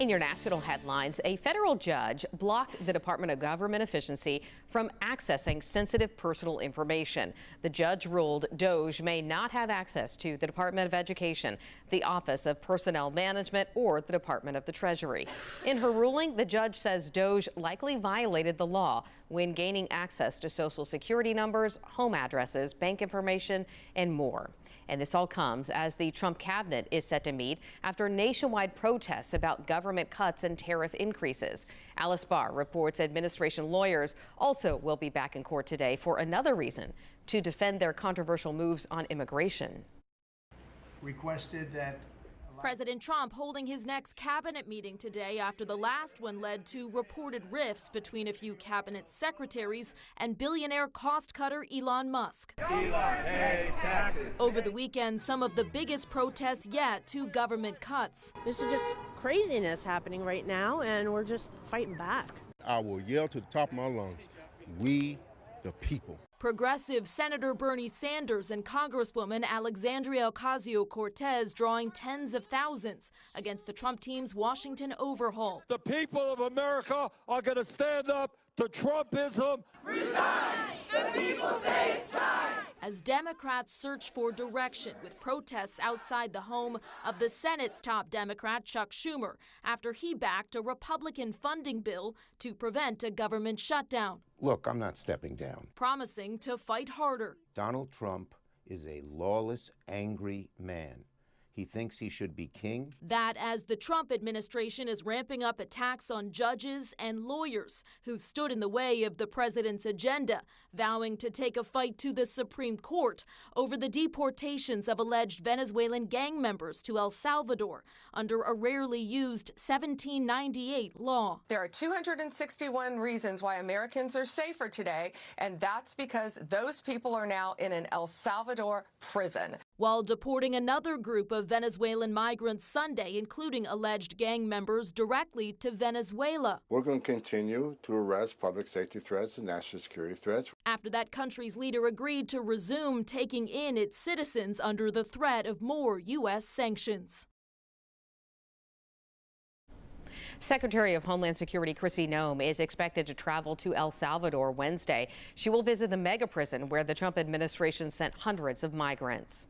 In your national headlines, a federal judge blocked the Department of Government Efficiency from accessing sensitive personal information. The judge ruled DOJ may not have access to the Department of Education, the Office of Personnel Management, or the Department of the Treasury. In her ruling, the judge says DOJ likely violated the law when gaining access to Social Security numbers, home addresses, bank information, and more. And this all comes as the Trump cabinet is set to meet after nationwide protests about government cuts and tariff increases. Alice Barr reports administration lawyers also will be back in court today for another reason, to defend their controversial moves on immigration. Requested that President Trump holding his next cabinet meeting today after the last one led to reported rifts between a few cabinet secretaries and billionaire cost cutter Elon Musk. Over the weekend, some of the biggest protests yet to government cuts. This is just craziness happening right now, and we're just fighting back. I will yell to the top of my lungs, we the people. Progressive Senator Bernie Sanders and Congresswoman Alexandria Ocasio-Cortez drawing tens of thousands against the Trump team's Washington overhaul. The people of America are going to stand up to Trumpism. Resign! The people say it's time! As Democrats search for direction with protests outside the home of the Senate's top Democrat, Chuck Schumer, after he backed a Republican funding bill to prevent a government shutdown. Look, I'm not stepping down. Promising to fight harder. Donald Trump is a lawless, angry man. He thinks he should be king. That as the Trump administration is ramping up attacks on judges and lawyers who've stood in the way of the president's agenda, vowing to take a fight to the Supreme Court over the deportations of alleged Venezuelan gang members to El Salvador under a rarely used 1798 law. There are 261 reasons why Americans are safer today, and that's because those people are now in an El Salvador prison. While deporting another group of Venezuelan migrants Sunday, including alleged gang members, directly to Venezuela. We're going to continue to arrest public safety threats and national security threats. After that country's leader agreed to resume taking in its citizens under the threat of more U.S. sanctions. Secretary of Homeland Security Kristi Noem is expected to travel to El Salvador Wednesday. She will visit the mega prison where the Trump administration sent hundreds of migrants.